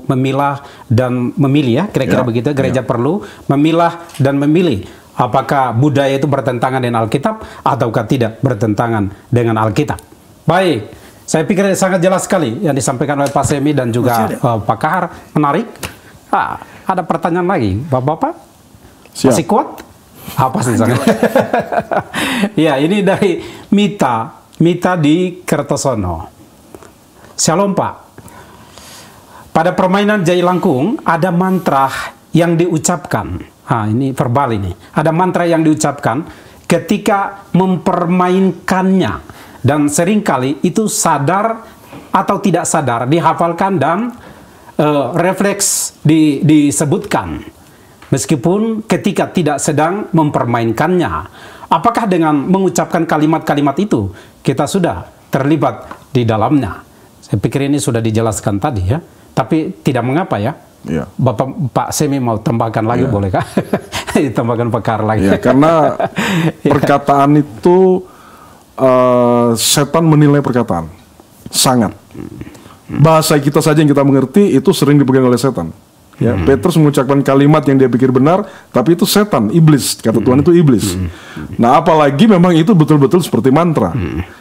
A: memilah dan memilih ya, kira-kira begitu. Gereja perlu memilah dan memilih apakah budaya itu bertentangan dengan Alkitab ataukah tidak bertentangan dengan Alkitab. Baik, saya pikir sangat jelas sekali yang disampaikan oleh Pak Semi dan juga Pak Kahar. Menarik. Ada pertanyaan lagi, Bapak-bapak? Masih kuat? Apa sih? Ya, ini dari Mita di Kertosono. Shalom Pak. Pada permainan jailangkung ada mantra yang diucapkan. Ini verbal ini. Ada mantra yang diucapkan ketika mempermainkannya. Dan seringkali itu sadar atau tidak sadar dihafalkan dan refleks disebutkan. Meskipun ketika tidak sedang mempermainkannya. Apakah dengan mengucapkan kalimat-kalimat itu kita sudah terlibat di dalamnya? Saya pikir ini sudah dijelaskan tadi ya. Tapi tidak mengapa ya. Pak Semi mau tambahkan lagi bolehkah? Ditambahkan Pakar lagi.
D: Karena perkataan itu setan menilai perkataan. Sangat. Bahasa kita saja yang kita mengerti itu sering dipegang oleh setan. Ya, Petrus mengucapkan kalimat yang dia pikir benar, tapi itu setan, iblis. Kata Tuhan itu iblis. Nah, apalagi memang itu betul-betul seperti mantra,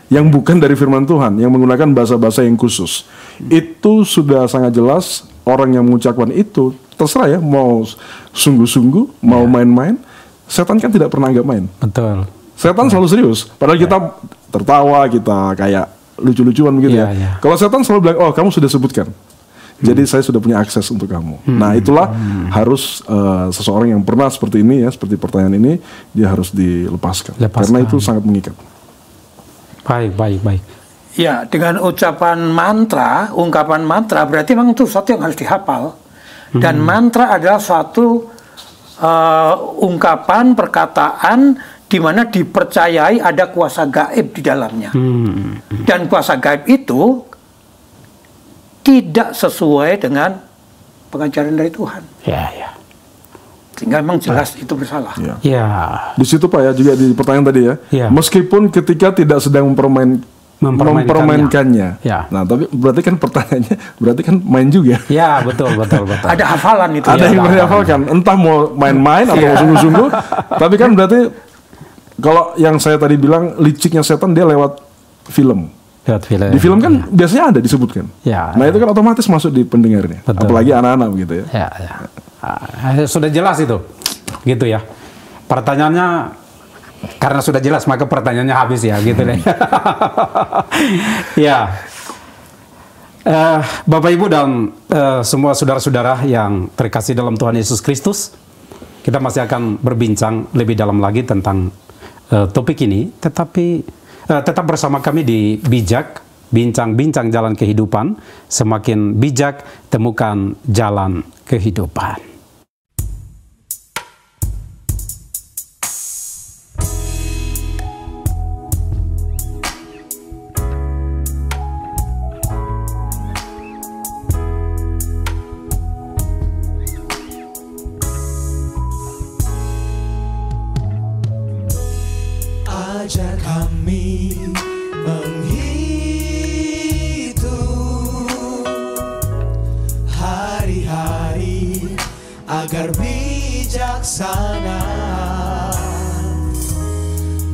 D: yang bukan dari firman Tuhan, yang menggunakan bahasa-bahasa yang khusus. Itu sudah sangat jelas, orang yang mengucapkan itu, terserah ya, mau sungguh-sungguh, mau main-main. Setan kan tidak pernah anggap main.
A: Betul.
D: Setan selalu serius, padahal kita tertawa, kita kayak lucu-lucuan begitu ya. Kalau setan selalu bilang, oh kamu sudah sebutkan. Jadi saya sudah punya akses untuk kamu. Nah itulah harus seseorang yang pernah seperti ini ya, seperti pertanyaan ini, dia harus dilepaskan. Karena itu sangat mengikat.
A: Baik.
C: Ya, dengan ucapan mantra, ungkapan mantra, berarti memang itu sesuatu yang harus dihafal. Dan mantra adalah suatu ungkapan, perkataan, di mana dipercayai ada kuasa gaib di dalamnya. Dan kuasa gaib itu tidak sesuai dengan pengajaran dari Tuhan.
A: Ya.
C: Sehingga memang jelas itu bersalah.
D: Ya. Di situ Pak ya, juga di pertanyaan tadi ya. Meskipun ketika tidak sedang mempermainkannya.
A: Ya.
D: Nah, tapi berarti kan pertanyaannya, berarti kan main juga.
A: Ya, betul.
C: Ada hafalan itu.
D: Ada yang dihafalkan, entah mau main-main atau mau sungguh-sungguh. Tapi kan berarti kalau yang saya tadi bilang liciknya setan, dia lewat film. Di film kan biasanya ada disebutkan. Nah itu kan otomatis masuk di pendengarnya. Betul. Apalagi anak-anak begitu ya.
A: Sudah jelas itu, gitu ya. Pertanyaannya karena sudah jelas maka pertanyaannya habis ya, gitu deh. Ya, Bapak Ibu dan semua saudara-saudara yang terkasih dalam Tuhan Yesus Kristus, kita masih akan berbincang lebih dalam lagi tentang topik ini, tetapi tetap bersama kami di Bijak, bincang-bincang jalan kehidupan, semakin bijak temukan jalan kehidupan.
B: Ajar kami menghitung hari-hari agar bijaksana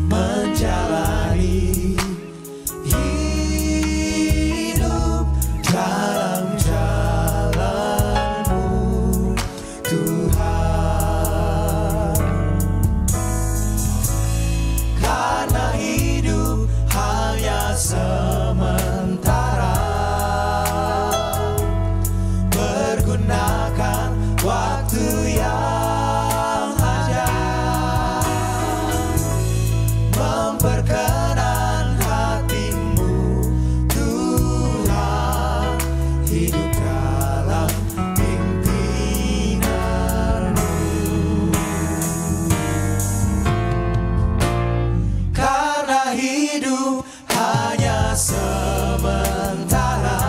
B: menjalani hidup dalam jalan-Mu, Tuhan. Karena hidup hanya sementara, pergunakan waktu yang ada, memperkenan hati-Mu, Tuhan, hidup dalam pimpinan-Mu. Karena hidup hanya sementara,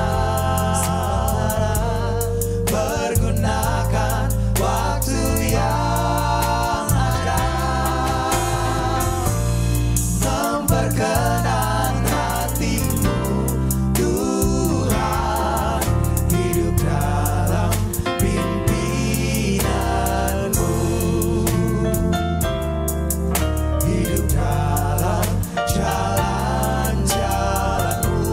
B: pergunakan waktu yang ada, memperkenan hati-Mu, Tuhan, hidup dalam pimpinan-Mu, hidup dalam jalan-jalan-Mu,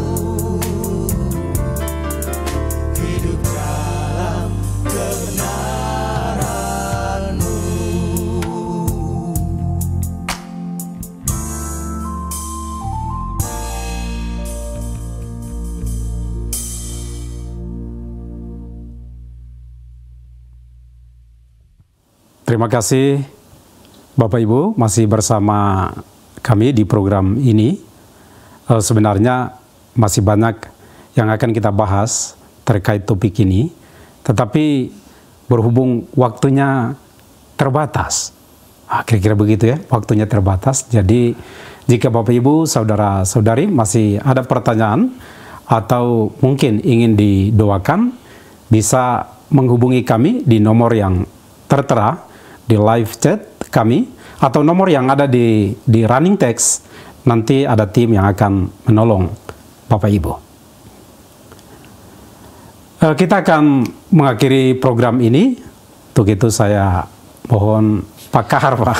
B: hidup dalam kebenaran-Mu.
A: Terima kasih Bapak Ibu masih bersama kami di program ini. Sebenarnya masih banyak yang akan kita bahas terkait topik ini, tetapi berhubung waktunya terbatas, kira-kira begitu ya, waktunya terbatas. Jadi jika Bapak Ibu, saudara-saudari masih ada pertanyaan atau mungkin ingin didoakan, bisa menghubungi kami di nomor yang tertera di live chat kami, atau nomor yang ada di running text. Nanti ada tim yang akan menolong Bapak Ibu. Kita akan mengakhiri program ini. Untuk itu saya mohon Pak Kahar, Pak.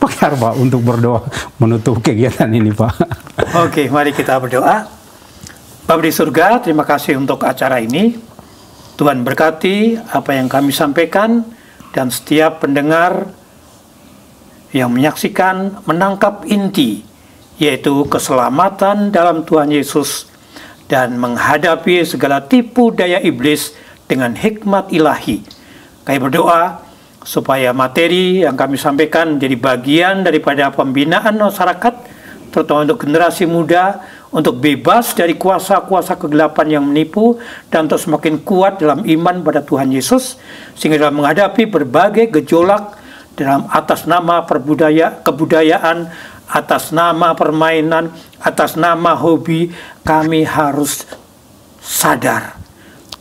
A: Pak Kahar, Pak, untuk berdoa menutup kegiatan ini, Pak.
C: Oke, mari kita berdoa. Bapa di surga, terima kasih untuk acara ini. Tuhan berkati apa yang kami sampaikan, dan setiap pendengar yang menyaksikan menangkap inti, yaitu keselamatan dalam Tuhan Yesus dan menghadapi segala tipu daya iblis dengan hikmat ilahi. Kami berdoa supaya materi yang kami sampaikan menjadi bagian daripada pembinaan masyarakat, terutama untuk generasi muda, untuk bebas dari kuasa-kuasa kegelapan yang menipu, dan untuk semakin kuat dalam iman pada Tuhan Yesus, sehingga dalam menghadapi berbagai gejolak dalam atas nama kebudayaan, atas nama permainan, atas nama hobi, kami harus sadar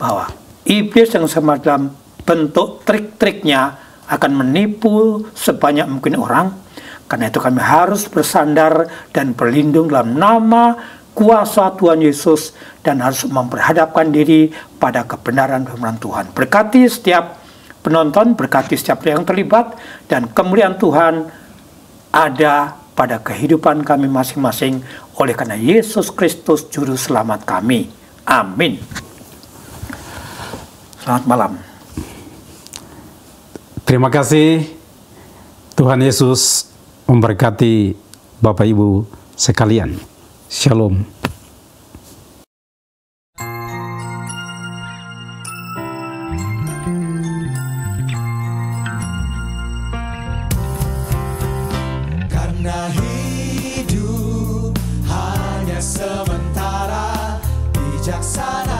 C: bahwa iblis yang sama dalam bentuk trik-triknya akan menipu sebanyak mungkin orang. Karena itu kami harus bersandar dan berlindung dalam nama kuasa Tuhan Yesus, dan harus memperhadapkan diri pada kebenaran firman Tuhan. Berkati setiap penonton, berkati setiap yang terlibat, dan kemuliaan Tuhan ada pada kehidupan kami masing-masing oleh karena Yesus Kristus Juru Selamat kami. Amin. Selamat malam.
A: Terima kasih. Tuhan Yesus memberkati Bapak Ibu sekalian. Shalom.
B: Karena hidup hanya sementara, bijaksana